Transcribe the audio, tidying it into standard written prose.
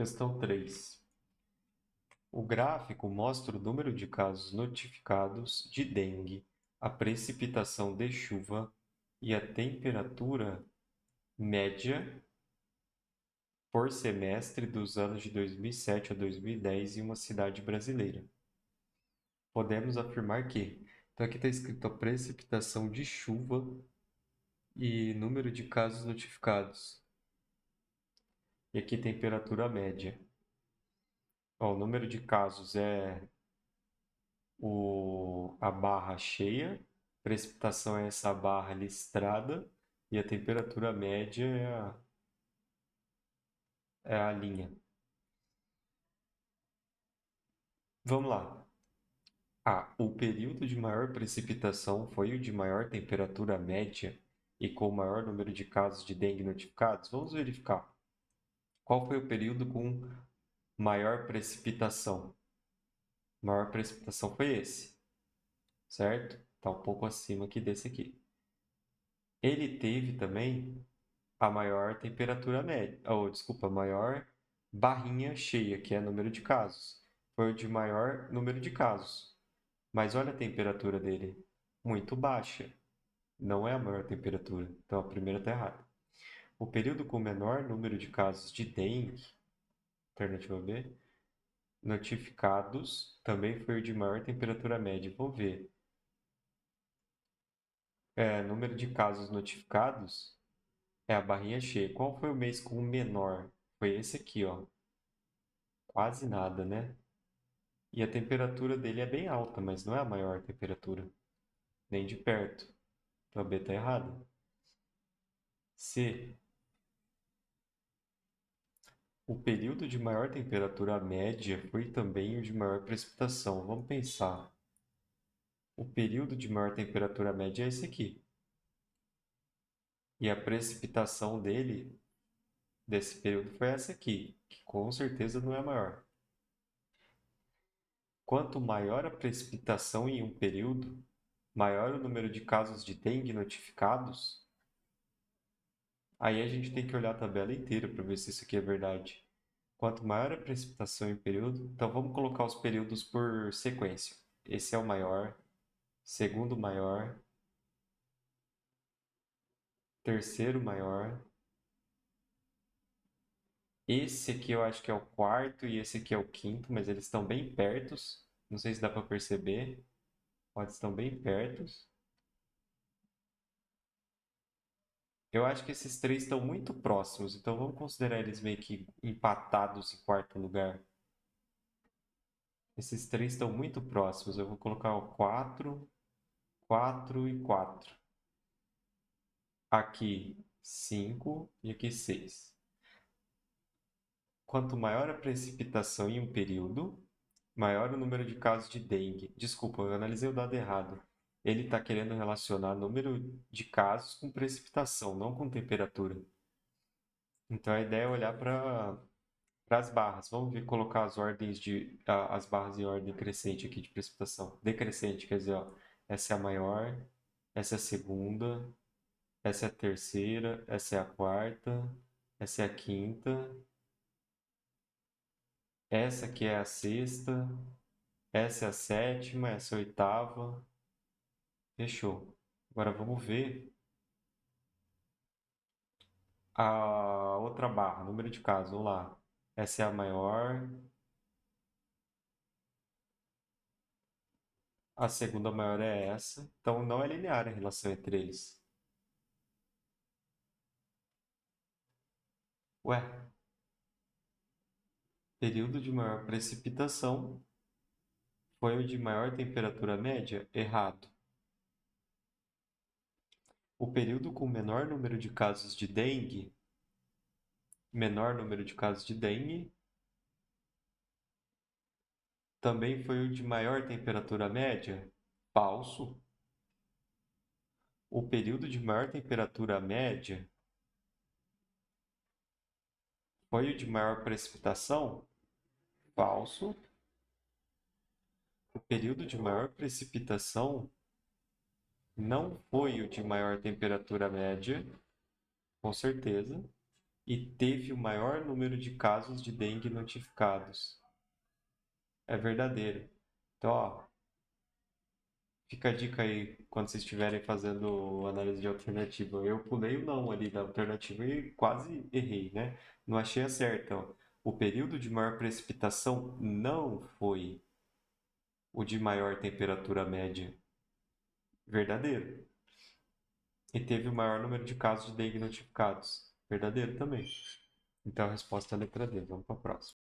Questão 3. O gráfico mostra o número de casos notificados de dengue, a precipitação de chuva e a temperatura média por semestre dos anos de 2007 a 2010 em uma cidade brasileira. Podemos afirmar que, então aqui está escrito a precipitação de chuva e número de casos notificados. E aqui temperatura média. Ó, o número de casos é a barra cheia, precipitação é essa barra listrada e a temperatura média é a linha. Vamos lá. O período de maior precipitação foi o de maior temperatura média e com o maior número de casos de dengue notificados? Vamos verificar. Qual foi o período com maior precipitação? Maior precipitação foi esse, certo? Está um pouco acima aqui desse aqui. Ele teve também a maior temperatura média, ou desculpa, a maior barrinha cheia, que é número de casos. Foi o de maior número de casos. Mas olha a temperatura dele, muito baixa. Não é a maior temperatura. Então a primeira está errada. O período com menor número de casos de dengue, alternativa B, notificados, também foi o de maior temperatura média. Vou ver. Número de casos notificados é a barrinha cheia. Qual foi o mês com o menor? Foi esse aqui, ó. Quase nada, né? E a temperatura dele é bem alta, mas não é a maior temperatura, nem de perto. Então a B está errada. C. O período de maior temperatura média foi também o de maior precipitação. Vamos pensar. O período de maior temperatura média é esse aqui. E a precipitação desse período foi essa aqui, que com certeza não é a maior. Quanto maior a precipitação em um período, maior o número de casos de dengue notificados. Aí a gente tem que olhar a tabela inteira para ver se isso aqui é verdade. Quanto maior a precipitação em período, então vamos colocar os períodos por sequência. Esse é o maior, segundo maior, terceiro maior. Esse aqui eu acho que é o quarto e esse aqui é o quinto, mas eles estão bem pertos. Não sei se dá para perceber. Eles estão bem pertos. Eu acho que esses três estão muito próximos, então vamos considerar eles meio que empatados em quarto lugar. Esses três estão muito próximos. Eu vou colocar o 4, 4 e 4. Aqui 5 e aqui 6. Quanto maior a precipitação em um período, maior o número de casos de dengue. Desculpa, eu analisei o dado errado. Ele está querendo relacionar número de casos com precipitação, não com temperatura. Então a ideia é olhar para as barras. Vamos ver, colocar as barras em ordem crescente aqui de precipitação. Decrescente, quer dizer, ó, essa é a maior, essa é a segunda, essa é a terceira, essa é a quarta, essa é a quinta, essa aqui é a sexta, essa é a sétima, essa é a oitava. Fechou. Agora vamos ver a outra barra, número de casos. Vamos lá. Essa é a maior, a segunda maior é essa. Então não é linear a relação entre eles. Ué, período de maior precipitação foi o de maior temperatura média? Errado. O período com menor número de casos de dengue, menor número de casos de dengue, também foi o de maior temperatura média? Falso. O período de maior temperatura média foi o de maior precipitação? Falso. O período de maior precipitação não foi o de maior temperatura média, com certeza. e teve o maior número de casos de dengue notificados. É verdadeiro. Então, ó, fica a dica aí quando vocês estiverem fazendo análise de alternativa. Eu pulei o não ali da alternativa e quase errei, né? Não achei a certa, ó. O período de maior precipitação não foi o de maior temperatura média. Verdadeiro. E teve o maior número de casos de dengue notificados. Verdadeiro também. Então a resposta é a letra D. Vamos para a próxima.